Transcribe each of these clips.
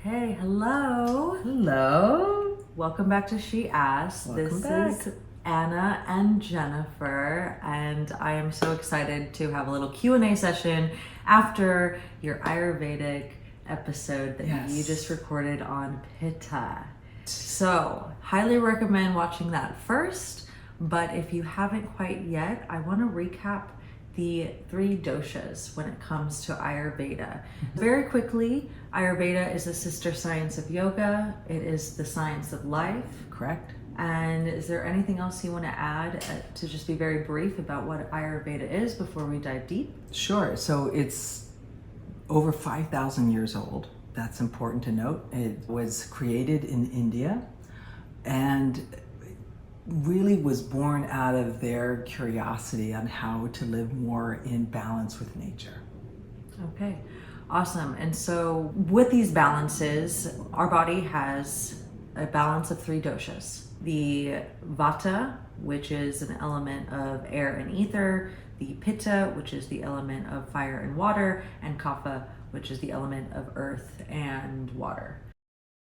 Okay, hello. Hello. Welcome back to She Asked. Welcome This back. is Anna and Jennifer, and I am so excited to have a little Q&A session after your Ayurvedic episode that Yes. you just recorded on Pitta. So, highly recommend watching that first, but if you haven't quite yet, I want to recap the 3 doshas when it comes to Ayurveda. Very quickly, Ayurveda is the sister science of yoga. It is the science of life. Correct. And is there anything else you want to add to just be very brief about what Ayurveda is before we dive deep? Sure. So it's over 5,000 years old. That's important to note. It was created in India and really was born out of their curiosity on how to live more in balance with nature. Okay, awesome. And so with these balances, our body has a balance of 3 doshas. The Vata, which is an element of air and ether, the Pitta, which is the element of fire and water, and Kapha, which is the element of earth and water.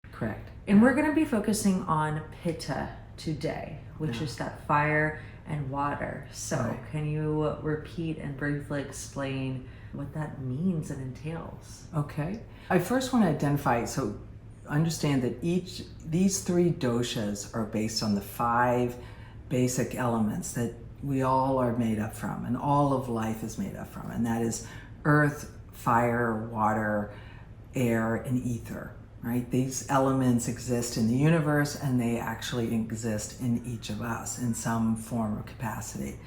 Correct. And we're going to be focusing on Pitta today, which Yeah. is that fire and water. So Right. can you repeat and briefly explain what that means and entails? Okay. I first want to identify, so understand that these 3 doshas are based on the 5 basic elements that we all are made up from and all of life is made up from. And that is earth, fire, water, air, and ether, right? These elements exist in the universe and they actually exist in each of us in some form or capacity.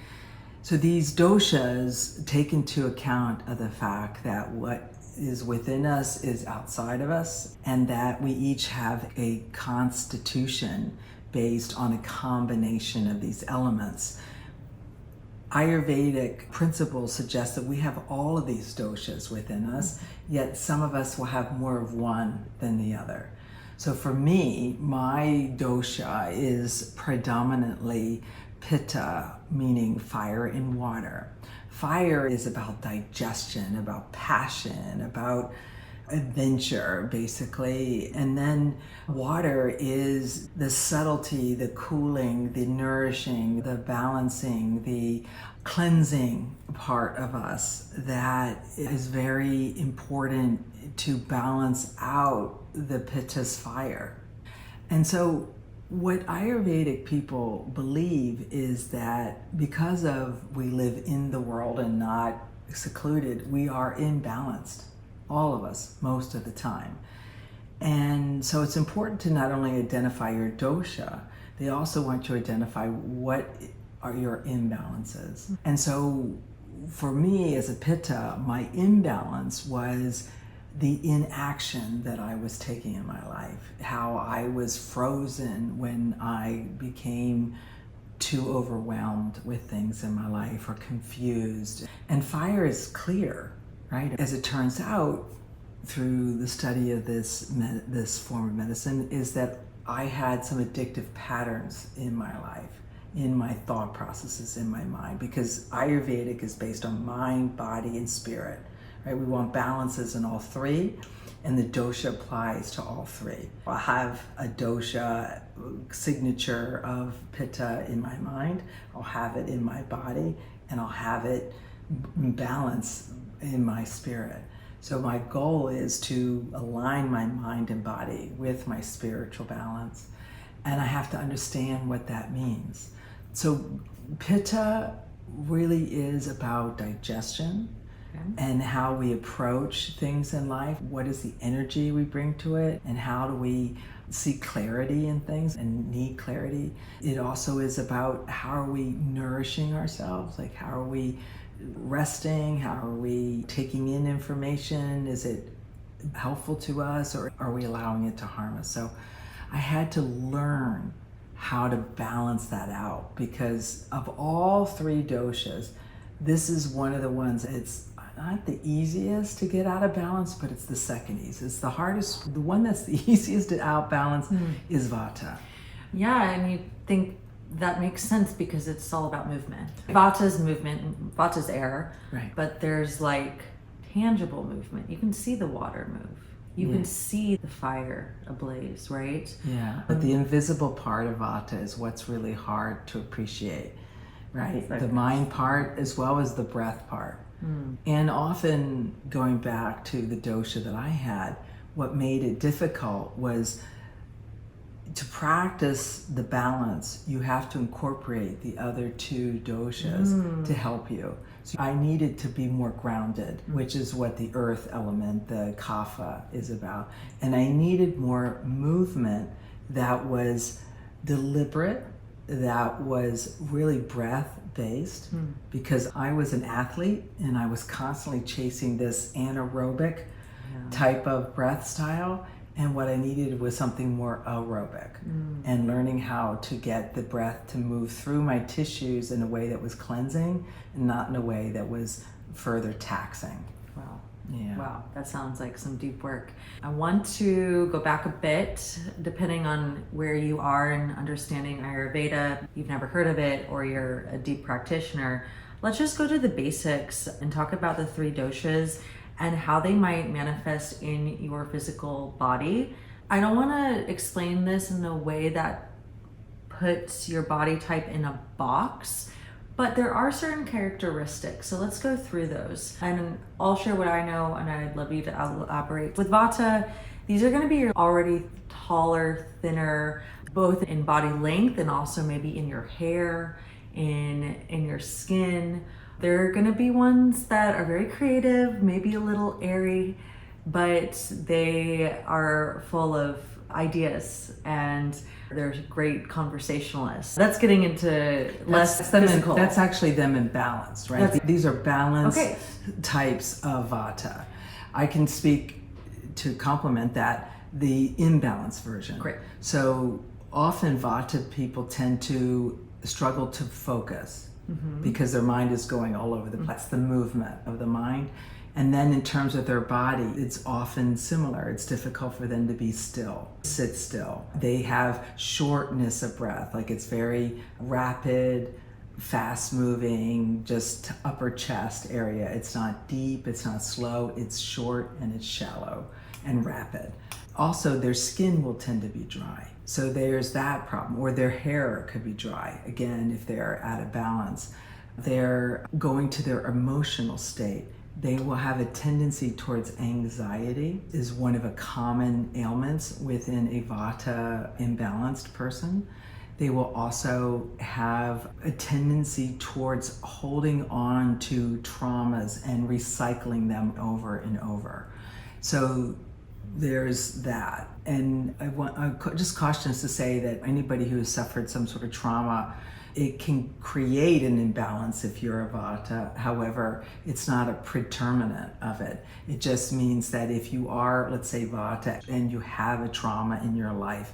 So these doshas take into account of the fact that what is within us is outside of us and that we each have a constitution based on a combination of these elements. Ayurvedic principles suggest that we have all of these doshas within us, yet some of us will have more of one than the other. So for me, my dosha is predominantly Pitta, meaning fire and water. Fire is about digestion, about passion, about adventure, basically. And then water is the subtlety, the cooling, the nourishing, the balancing, the cleansing part of us that is very important to balance out the Pitta's fire. And so what Ayurvedic people believe is that because of we live in the world and not secluded, we are imbalanced, all of us, most of the time. And so it's important to not only identify your dosha, they also want you to identify what are your imbalances. And so for me as a Pitta, my imbalance was the inaction that I was taking in my life, how I was frozen when I became too overwhelmed with things in my life or confused. And fire is clear, right? As it turns out, through the study of this form of medicine, is that I had some addictive patterns in my life, in my thought processes, in my mind, because Ayurvedic is based on mind, body, and spirit. Right? We want balances in all 3, and the dosha applies to all 3. I'll have a dosha signature of Pitta in my mind, I'll have it in my body, and I'll have it in balance in my spirit. So my goal is to align my mind and body with my spiritual balance, and I have to understand what that means. So Pitta really is about digestion, and how we approach things in life. What is the energy we bring to it, and how do we see clarity in things and need clarity? It also is about how are we nourishing ourselves, like how are we resting, how are we taking in information, is it helpful to us or are we allowing it to harm us? So I had to learn how to balance that out, because of all 3 doshas, this is one of the ones, it's not the easiest to get out of balance, but it's the second easiest. It's the hardest. The one that's the easiest to outbalance is Vata. Yeah, and you think that makes sense because it's all about movement. Vata's movement, Vata's air, Right. but there's like tangible movement. You can see the water move. You can see the fire ablaze, right? Yeah, but the invisible part of Vata is what's really hard to appreciate, right? The mind part as well as the breath part. And often going back to the dosha that I had, what made it difficult was to practice the balance, you have to incorporate the other two doshas to help you. So I needed to be more grounded, which is what the earth element, the Kapha, is about. And I needed more movement that was deliberate, that was really breath based, because I was an athlete and I was constantly chasing this anaerobic type of breath style. And what I needed was something more aerobic, and learning how to get the breath to move through my tissues in a way that was cleansing and not in a way that was further taxing. Wow. Yeah. Wow, that sounds like some deep work. I want to go back a bit, depending on where you are in understanding Ayurveda. You've never heard of it or you're a deep practitioner. Let's just go to the basics and talk about the three doshas and how they might manifest in your physical body. I don't want to explain this in a way that puts your body type in a box, but there are certain characteristics. So let's go through those. And I'll share what I know, and I'd love you to elaborate. With Vata, these are going to be your already taller, thinner, both in body length and also maybe in your hair, in your skin. There are going to be ones that are very creative, maybe a little airy, but they are full of ideas and they're great conversationalists. That's getting into less physical. That's actually them in balance, right? These are balanced types of Vata. I can speak to complement that, the imbalanced version. Great. So often Vata people tend to struggle to focus. Because their mind is going all over the place, the movement of the mind. And then in terms of their body, it's often similar. It's difficult for them to be still, sit still. They have shortness of breath, like it's very rapid, fast moving, just upper chest area. It's not deep, it's not slow, it's short and it's shallow and rapid. Also, their skin will tend to be dry. So there's that problem. Or their hair could be dry, again, if they're out of balance. They're going to their emotional state. They will have a tendency towards anxiety, is one of the common ailments within a Vata imbalanced person. They will also have a tendency towards holding on to traumas and recycling them over and over. So there's that. And I just caution us to say that anybody who has suffered some sort of trauma, it can create an imbalance if you're a Vata. However, it's not a predeterminant of it. It just means that if you are, let's say, Vata and you have a trauma in your life,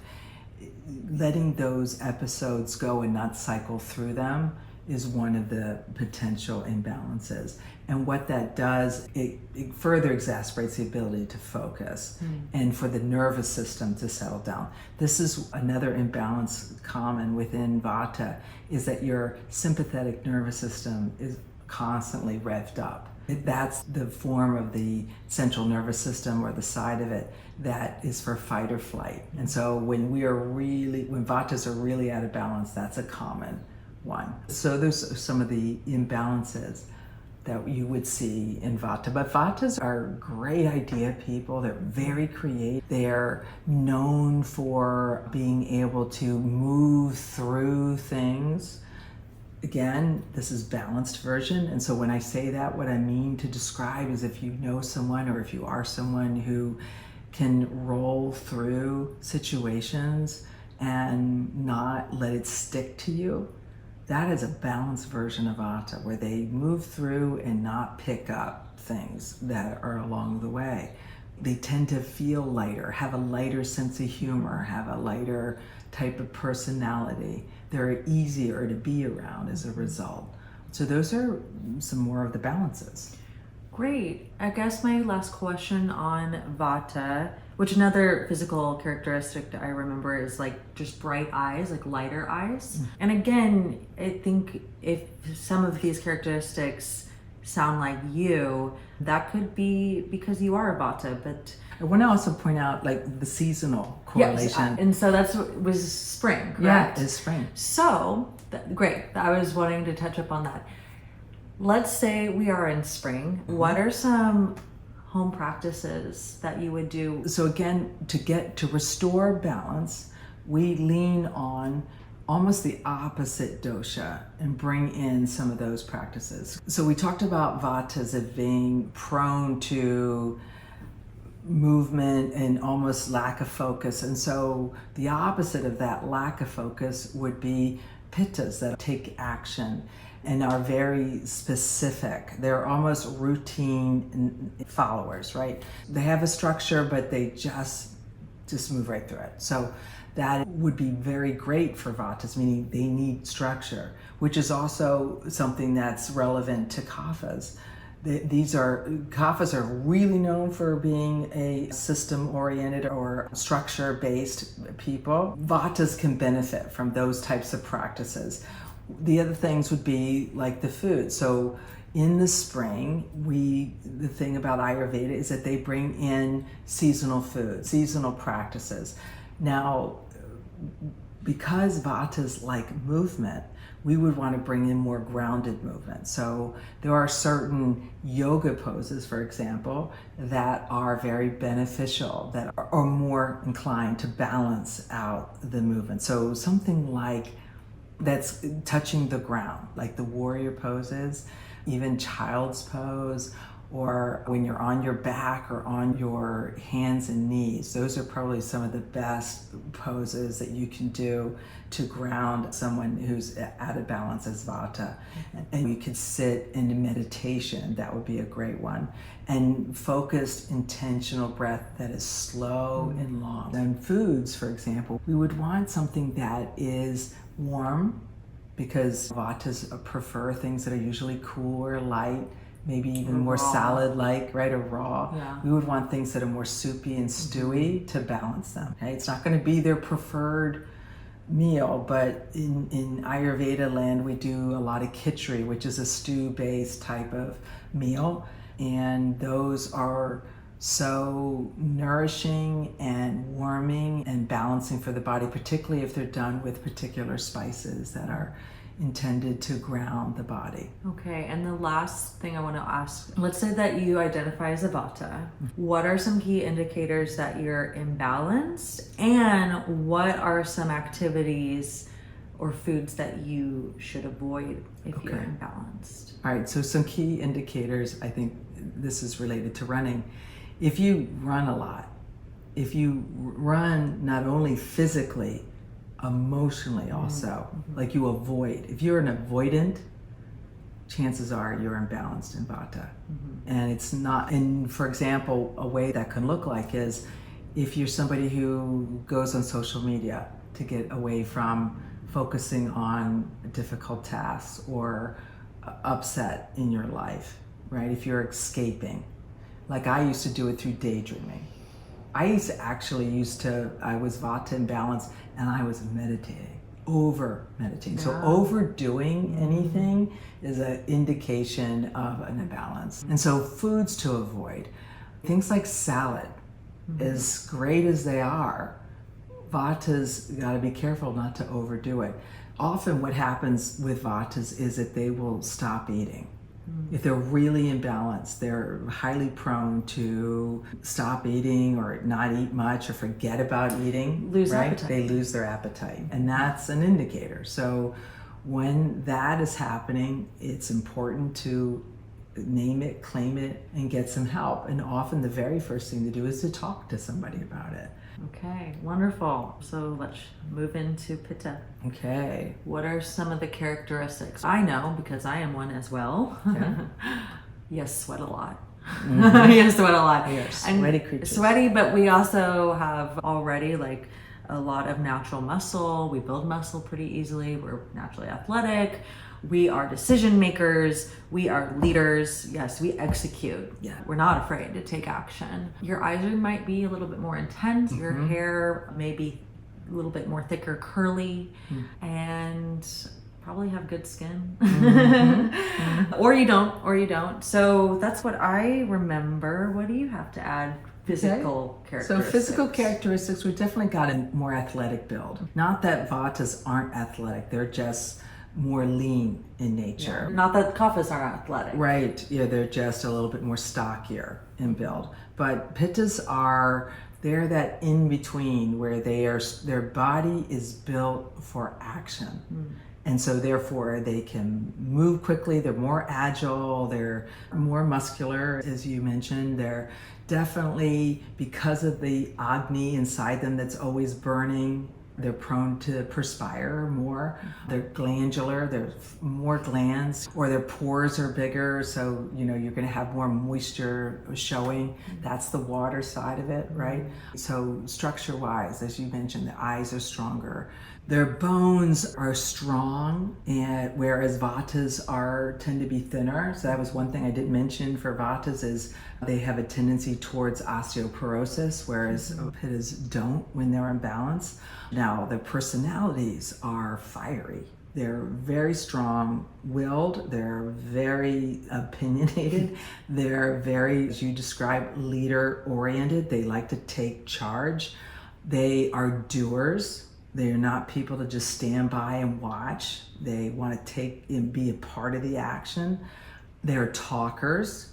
letting those episodes go and not cycle through them is one of the potential imbalances. And what that does, it further exacerbates the ability to focus and for the nervous system to settle down. This is another imbalance common within Vata, is that your sympathetic nervous system is constantly revved up. That's the form of the central nervous system, or the side of it that is for fight or flight. And so when Vatas are really out of balance, that's a common one. So there's some of the imbalances that you would see in Vata. But Vatas are great idea people. They're very creative. They're known for being able to move through things. Again, this is balanced version. And so when I say that, what I mean to describe is if you know someone, or if you are someone who can roll through situations and not let it stick to you, that is a balanced version of Vata, where they move through and not pick up things that are along the way. They tend to feel lighter, have a lighter sense of humor, have a lighter type of personality. They're easier to be around as a result. So those are some more of the balances. Great. I guess my last question on Vata, which another physical characteristic that I remember is like just bright eyes, like lighter eyes. And again, I think if some of these characteristics sound like you, That could be because you are a Vata, but I want to also point out like the seasonal correlation. yes, and so was spring, Yeah, correct? it's spring. So, great. I was wanting to touch up on that. Let's say we are in spring. What are some home practices that you would do? So again, to restore balance, we lean on almost the opposite dosha and bring in some of those practices. So we talked about Vatas as being prone to movement and almost lack of focus. And so the opposite of that lack of focus would be Pittas that take action and are very specific. They're almost routine followers, right? They have a structure, but they just move right through it. So that would be very great for Vatas, meaning they need structure, which is also something that's relevant to Kaphas. Kaphas are really known for being a system-oriented or structure-based people. Vatas can benefit from those types of practices. The other things would be like the food. So in the spring, the thing about Ayurveda is that they bring in seasonal food, seasonal practices. Now, because Vatas like movement, we would want to bring in more grounded movement. So there are certain yoga poses, for example, that are very beneficial, that are more inclined to balance out the movement. So something like that's touching the ground, like the warrior poses, even child's pose, or when you're on your back or on your hands and knees. Those are probably some of the best poses that you can do to ground someone who's out of balance as Vata. And you could sit in meditation, that would be a great one. And focused, intentional breath that is slow and long. And foods, for example, we would want something that is warm, because Vatas prefer things that are usually cool or light, maybe even more salad-like, right, or raw. Yeah. We would want things that are more soupy and stewy to balance them. Okay? It's not going to be their preferred meal, but in Ayurveda land, we do a lot of khichdi, which is a stew-based type of meal, and those are so nourishing and warming and balancing for the body, particularly if they're done with particular spices that are intended to ground the body. Okay, and the last thing I want to ask, let's say that you identify as a Vata. What are some key indicators that you're imbalanced, and what are some activities or foods that you should avoid if you're imbalanced? All right, so some key indicators, I think this is related to running. If you run a lot, if you run not only physically, emotionally also, like you avoid. If you're an avoidant, chances are you're imbalanced in Vata. And it's not, and for example, a way that can look like is if you're somebody who goes on social media to get away from focusing on difficult tasks or upset in your life, right? If you're escaping, like I used to do it through daydreaming. I was Vata imbalanced and I was meditating, over-meditating. So overdoing anything is an indication of an imbalance. And so foods to avoid, things like salad, as great as they are, Vatas gotta be careful not to overdo it. Often what happens with Vatas is that they will stop eating. If they're really imbalanced, they're highly prone to stop eating or not eat much or forget about eating. Lose appetite. They lose their appetite, and that's an indicator. So when that is happening, it's important to name it, claim it, and get some help. And often the very first thing to do is to talk to somebody about it. Okay, wonderful. So let's move into Pitta. Okay. What are some of the characteristics? I know because I am one as well. Yeah. Yes, sweat a lot. Yes, sweat a lot. We are sweaty creatures. Sweaty, but we also have already like a lot of natural muscle. We build muscle pretty easily. We're naturally athletic. We are decision makers. We are leaders. Yes, we execute. Yeah. We're not afraid to take action. Your eyes might be a little bit more intense. Your hair may be a little bit more thicker, curly, and probably have good skin. Mm-hmm. Or you don't. So that's what I remember. What do you have to add? Physical So characteristics. physical characteristics, we definitely got a more athletic build. Not that Vatas aren't athletic, they're just more lean in nature. Yeah. Not that Kaphas aren't athletic. Right, yeah, they're just a little bit more stockier in build. But Pittas they're that in between where their body is built for action. And so therefore they can move quickly, they're more agile, they're more muscular, as you mentioned. They're definitely, because of the Agni inside them that's always burning, they're prone to perspire more. They're glandular, there's more glands, or their pores are bigger, so you're gonna have more moisture showing. That's the water side of it, right? So structure-wise, as you mentioned, the eyes are stronger. Their bones are strong, and whereas Vatas tend to be thinner. So that was one thing I didn't mention for Vatas is they have a tendency towards osteoporosis, whereas Pittas don't when they're in balance. Now, their personalities are fiery. They're very strong-willed. They're very opinionated. They're very, as you described, leader-oriented. They like to take charge. They are doers. They are not people to just stand by and watch. They want to take and be a part of the action. They're talkers.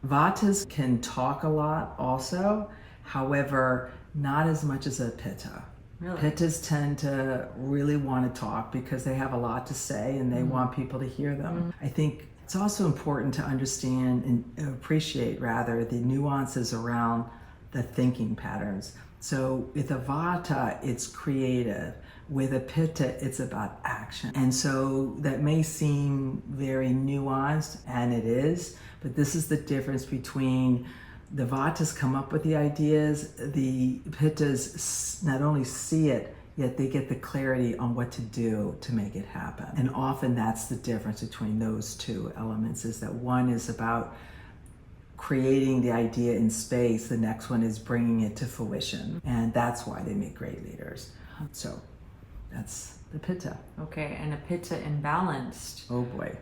Vatas can talk a lot also, however, not as much as a Pitta. Really? Pittas tend to really want to talk because they have a lot to say and they want people to hear them. I think it's also important to understand and appreciate, rather, the nuances around the thinking patterns. So with a Vata, it's creative. With a Pitta, it's about action. And so that may seem very nuanced, and it is, but this is the difference between the Vatas come up with the ideas, the Pittas not only see it, yet they get the clarity on what to do to make it happen. And often that's the difference between those two elements, is that one is about creating the idea in space, the next one is bringing it to fruition. And that's why they make great leaders. So that's the Pitta. Okay, and a Pitta imbalanced. Oh boy.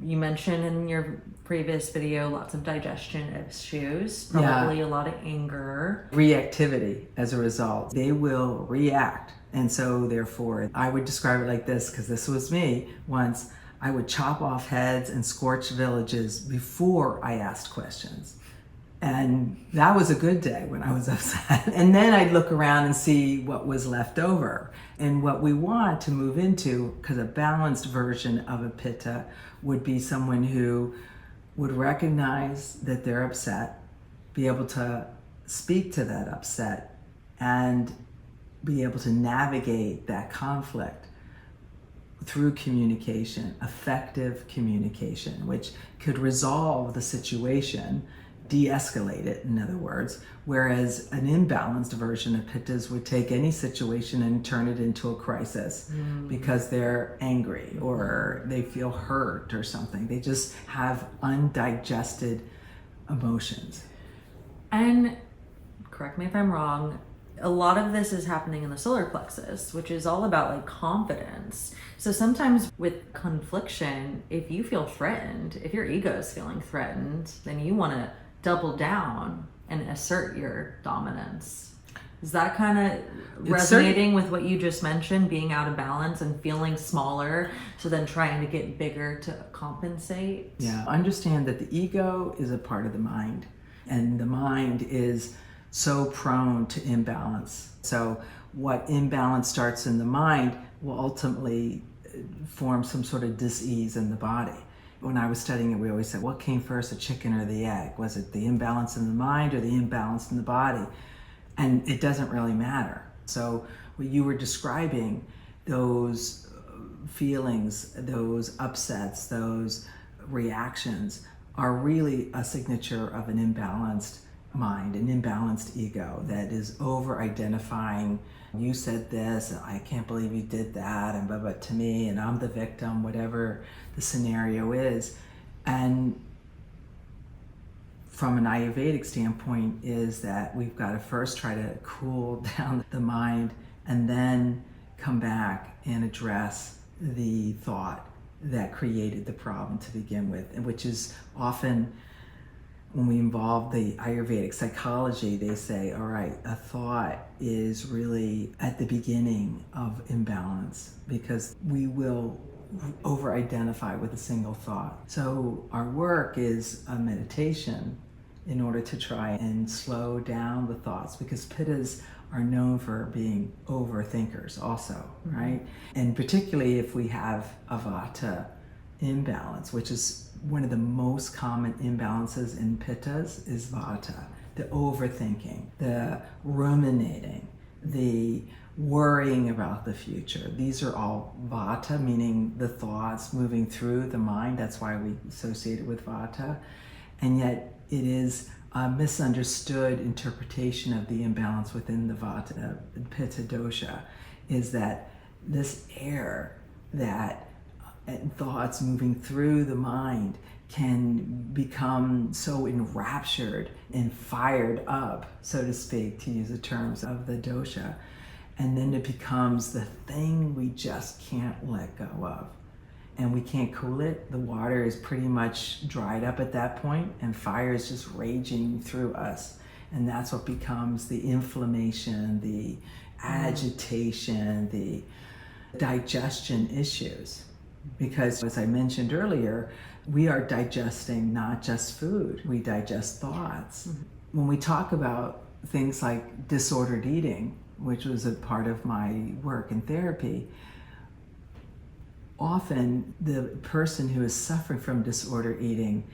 You mentioned in your previous video lots of digestion issues, probably a lot of anger. Reactivity as a result. They will react. And so therefore, I would describe it like this, because this was me once. I would chop off heads and scorch villages before I asked questions. And that was a good day when I was upset. And then I'd look around and see what was left over. And what we want to move into, because a balanced version of a Pitta would be someone who would recognize that they're upset, be able to speak to that upset, and be able to navigate that conflict through communication, effective communication, which could resolve the situation, de-escalate it, in other words, whereas an imbalanced version of Pittas would take any situation and turn it into a crisis because they're angry or they feel hurt or something. They just have undigested emotions. And correct me if I'm wrong, a lot of this is happening in the solar plexus, which is all about like confidence. So sometimes with confliction, if you feel threatened, if your ego is feeling threatened, then you want to double down and assert your dominance. Is that kind of resonating with what you just mentioned, being out of balance and feeling smaller, so then trying to get bigger to compensate? Yeah, understand that the ego is a part of the mind, and the mind is so prone to imbalance. So what imbalance starts in the mind will ultimately form some sort of dis-ease in the body. When I was studying it, we always said, what came first, the chicken or the egg? Was it the imbalance in the mind or the imbalance in the body? And it doesn't really matter. So what you were describing, those feelings, those upsets, those reactions are really a signature of an imbalanced mind, an imbalanced ego that is over-identifying. You said this, I can't believe you did that, and blah, to me, and I'm the victim, whatever the scenario is. And from an Ayurvedic standpoint is that we've got to first try to cool down the mind and then come back and address the thought that created the problem to begin with, and which is often, when we involve the Ayurvedic psychology, they say, all right, a thought is really at the beginning of imbalance because we will over-identify with a single thought. So our work is a meditation in order to try and slow down the thoughts, because Pittas are known for being overthinkers also, right? And particularly if we have a Vata imbalance, which is one of the most common imbalances in Pittas, is Vata. The overthinking, the ruminating, the worrying about the future. These are all Vata, meaning the thoughts moving through the mind. That's why we associate it with Vata. And yet it is a misunderstood interpretation of the imbalance within the Vata, Pitta dosha, is that this air that thoughts moving through the mind can become so enraptured and fired up, so to speak, to use the terms of the dosha. And then it becomes the thing we just can't let go of. And we can't cool it. The water is pretty much dried up at that point, and fire is just raging through us. And that's what becomes the inflammation, the agitation, the digestion issues. Because as I mentioned earlier, we are digesting not just food, we digest thoughts. When we talk about things like disordered eating, which was a part of my work in therapy, often the person who is suffering from disordered eating,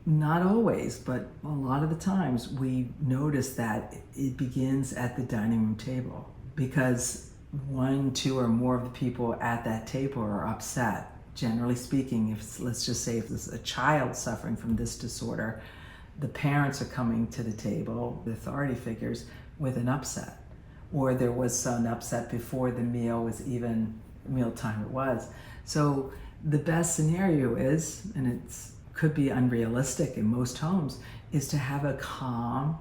not always, but a lot of the times, we notice that it begins at the dining room table, because one, two, or more of the people at that table are upset. Generally speaking, if let's just say if there's a child suffering from this disorder, the parents are coming to the table, the authority figures, with an upset. Or there was some upset before the meal was even mealtime it was. So the best scenario is, and it could be unrealistic in most homes, is to have a calm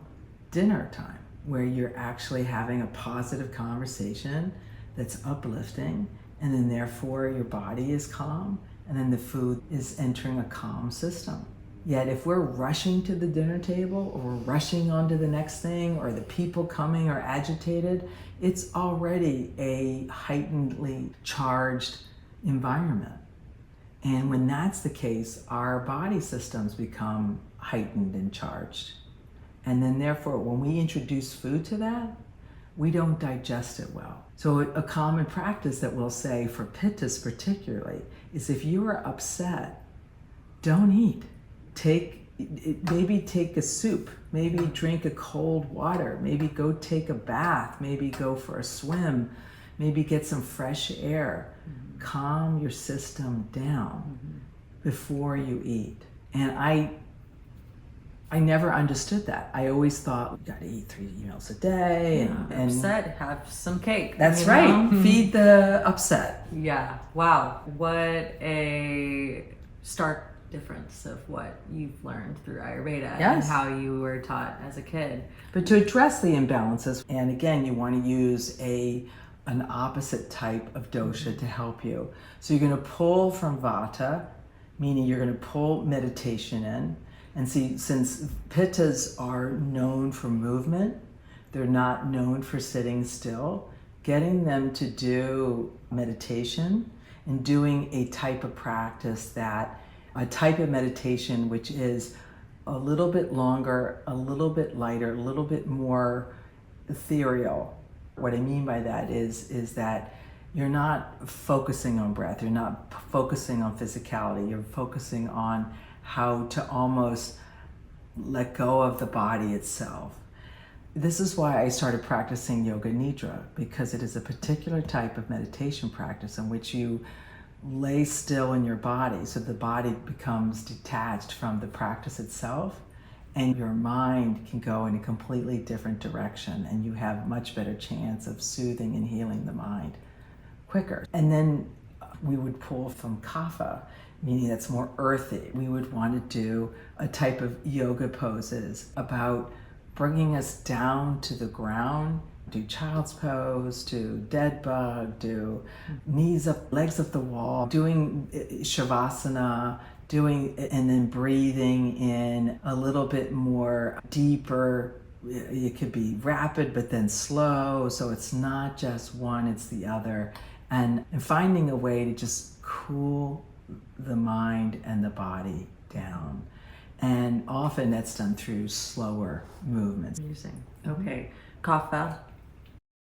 dinner time where you're actually having a positive conversation that's uplifting, and then therefore your body is calm, and then the food is entering a calm system. Yet if we're rushing to the dinner table, or we're rushing on to the next thing, or the people coming are agitated, it's already a heightenedly charged environment. And when that's the case, our body systems become heightened and charged. And then therefore, when we introduce food to that, we don't digest it well. So a common practice that we'll say for Pittas particularly is, if you are upset, don't eat. Maybe take a soup, maybe drink a cold water, maybe go take a bath, maybe go for a swim, maybe get some fresh air. Calm your system down before you eat. And I never understood that. I always thought, you gotta eat 3 meals a day. And upset, have some cake. That's right. Feed the upset. Yeah. Wow. What a stark difference of what you've learned through Ayurveda and how you were taught as a kid. But to address the imbalances, and again, you want to use an opposite type of dosha to help you. So you're going to pull from Vata, meaning you're going to pull meditation in. And see, since Pittas are known for movement, they're not known for sitting still, getting them to do meditation and doing a type of practice a type of meditation which is a little bit longer, a little bit lighter, a little bit more ethereal. What I mean by that is that you're not focusing on breath, you're not focusing on physicality, you're focusing on how to almost let go of the body itself. This is why I started practicing Yoga Nidra, because it is a particular type of meditation practice in which you lay still in your body, so the body becomes detached from the practice itself, and your mind can go in a completely different direction, and you have much better chance of soothing and healing the mind quicker. And then we would pull from Kapha, meaning that's more earthy. We would want to do a type of yoga poses about bringing us down to the ground do child's pose, do dead bug, do knees up, legs up the wall, doing shavasana, and then breathing in a little bit more deeper. It could be rapid, but then slow. So it's not just one, it's the other. And finding a way to just cool the mind and the body down. And often that's done through slower movements. Amazing. Okay. Kapha.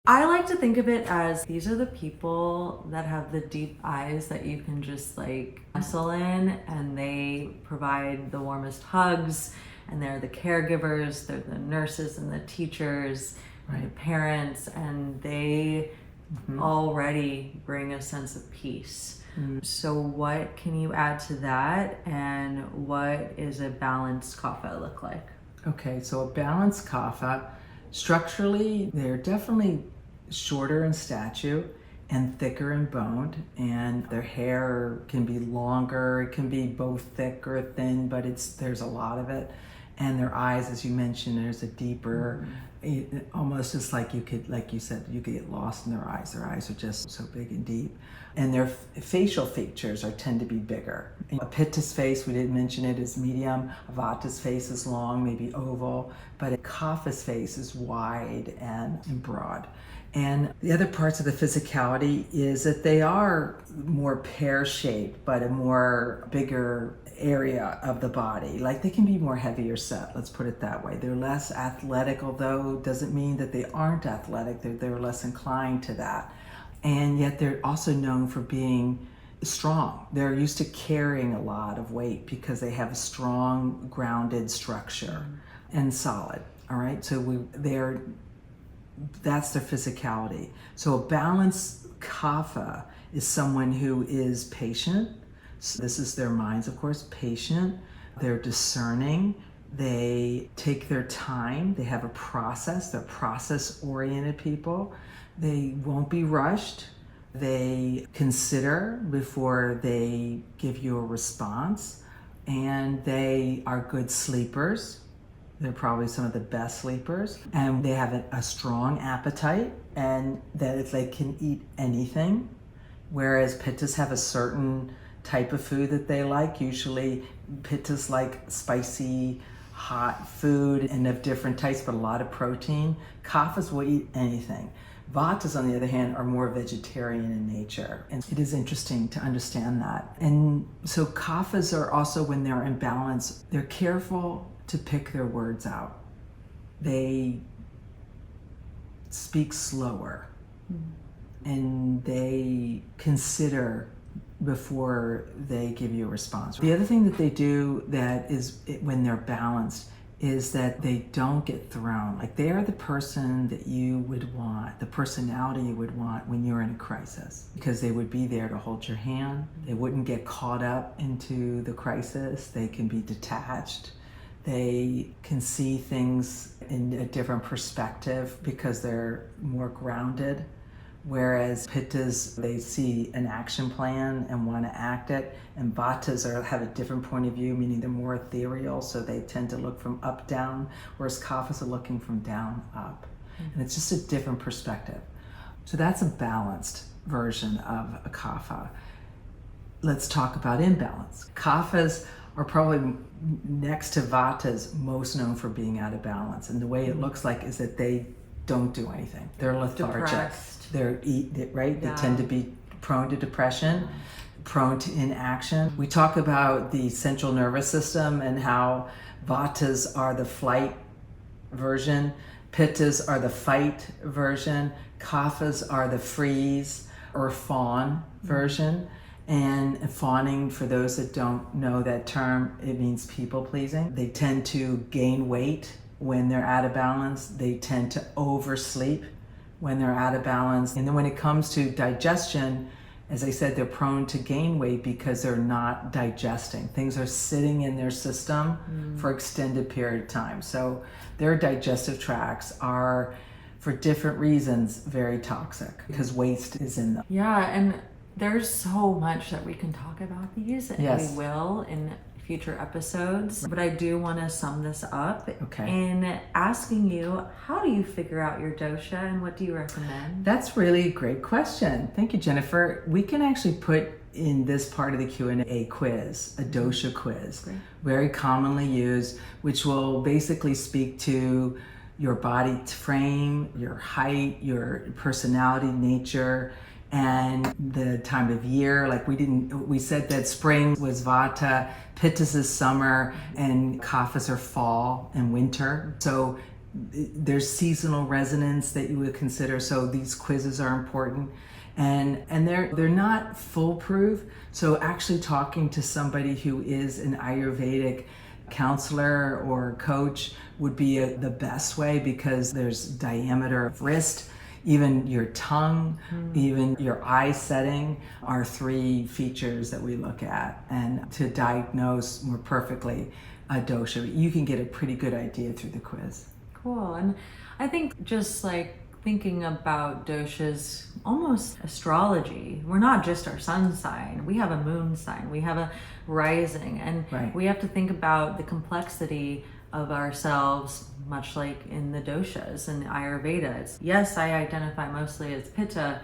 I like to think of it as these are the people that have the deep eyes that you can just like nestle in, and they provide the warmest hugs, and they're the caregivers, they're the nurses and the teachers, and the parents, and they already bring a sense of peace. So what can you add to that, and what is a balanced kapha look like? Okay, so a balanced kapha, structurally, they're definitely shorter in stature and thicker in bone, and their hair can be longer. It can be both thick or thin, but there's a lot of it. And their eyes, as you mentioned, there's a deeper, almost just like like you said, you could get lost in their eyes. Their eyes are just so big and deep. And their facial features tend to be bigger. A Pitta's face, we didn't mention it, is medium. A Vata's face is long, maybe oval, but a Kapha's face is wide and broad. And the other parts of the physicality is that they are more pear-shaped, but a more bigger area of the body. Like they can be more heavier set, let's put it that way. They're less athletic, although doesn't mean that they aren't athletic. They're less inclined to that. And yet they're also known for being strong. They're used to carrying a lot of weight because they have a strong, grounded structure and solid. All right, so that's their physicality. So a balanced kapha is someone who is patient. So this is their minds, of course, patient. They're discerning. They take their time. They have a process. They're process-oriented people. They won't be rushed. They consider before they give you a response. And they are good sleepers. They're probably some of the best sleepers. And they have a strong appetite, and that they can eat anything. Whereas Pittas have a certain type of food that they like. Usually Pittas like spicy, hot food and of different types, but a lot of protein. Kaphas will eat anything. Vatas, on the other hand, are more vegetarian in nature. And it is interesting to understand that. And so Kaphas are also, when they're in balance, they're careful to pick their words out. They speak slower, and they consider before they give you a response. The other thing that they do that is, when they're balanced, is that they don't get thrown. Like they are the person that you would want, the personality you would want when you're in a crisis, because they would be there to hold your hand. They wouldn't get caught up into the crisis. They can be detached. They can see things in a different perspective because they're more grounded. Whereas Pittas, they see an action plan and want to act it, and Vatas have a different point of view, meaning they're more ethereal, so they tend to look from up down, whereas Kaphas are looking from down up. And it's just a different perspective. So that's a balanced version of a Kapha. Let's talk about imbalance. Kaphas are probably next to Vatas most known for being out of balance, and the way it looks like is that they don't do anything. They're lethargic. Depressed. They tend to be prone to depression, prone to inaction. We talk about the central nervous system and how Vatas are the flight version, Pittas are the fight version, Kaphas are the freeze or fawn version. And fawning, for those that don't know that term, it means people pleasing. They tend to gain weight when they're out of balance. They tend to oversleep when they're out of balance. And then when it comes to digestion, as I said, they're prone to gain weight because they're not digesting. Things are sitting in their system for extended period of time. So their digestive tracts are, for different reasons, very toxic because waste is in them. Yeah, and there's so much that we can talk about these, and Yes. we will in future episodes, but I do want to sum this up Okay. in asking you, how do you figure out your dosha and what do you recommend? That's really a great question. Thank you, Jennifer. We can actually put in this part of the Q&A quiz, a dosha quiz, Great. very commonly used, which will basically speak to your body frame, your height, your personality, nature, and the time of year. Like we said that spring was Vata, Pitta is summer, and Kaphas are fall and winter. So there's seasonal resonance that you would consider. So these quizzes are important. And they're not foolproof. So actually talking to somebody who is an Ayurvedic counselor or coach would be the best way, because there's diameter of wrist, even your tongue, even your eye setting are 3 features that we look at. And to diagnose more perfectly a dosha, you can get a pretty good idea through the quiz. Cool. And I think just like thinking about doshas, almost astrology. We're not just our sun sign. We have a moon sign. We have a rising. And Right. we have to think about the complexity of ourselves, much like in the doshas and Ayurveda. Yes, I identify mostly as Pitta,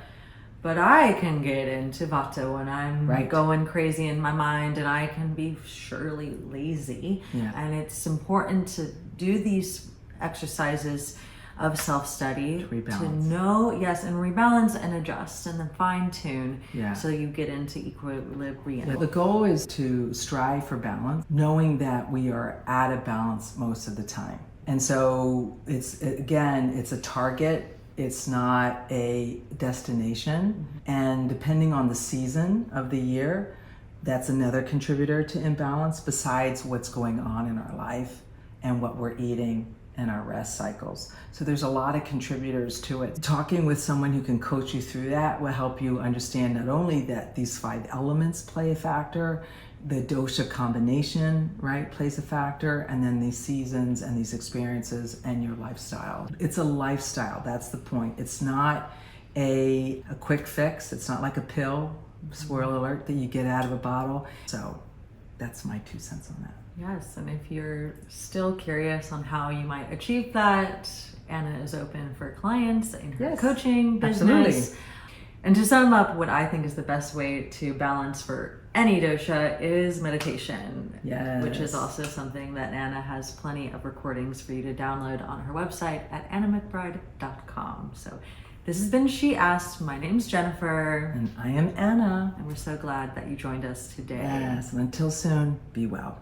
but I can get into Vata when I'm Right. going crazy in my mind, and I can be surely lazy. Yeah. And it's important to do these exercises of self-study To rebalance. to know, yes, and rebalance and adjust and then fine-tune, Yeah. so you get into equilibrium. Yeah, the goal is to strive for balance, knowing that we are out of balance most of the time. And so it's a target. It's not a destination. And depending on the season of the year, that's another contributor to imbalance, besides what's going on in our life and what we're eating and our rest cycles. So there's a lot of contributors to it. Talking with someone who can coach you through that will help you understand not only that these 5 elements play a factor, the dosha combination, right, plays a factor, and then these seasons and these experiences and your lifestyle. It's a lifestyle, that's the point. It's not a quick fix. It's not like a pill, spoiler alert, that you get out of a bottle. So that's my 2 cents on that. Yes, and if you're still curious on how you might achieve that, Anna is open for clients in her Yes, coaching business. absolutely. And to sum up, what I think is the best way to balance for any dosha is meditation, Yes. which is also something that Anna has plenty of recordings for you to download on her website at annamcbride.com. So this has been She Asked. My name's Jennifer, And I am Anna. and we're so glad that you joined us today. Yes, and until soon, be well.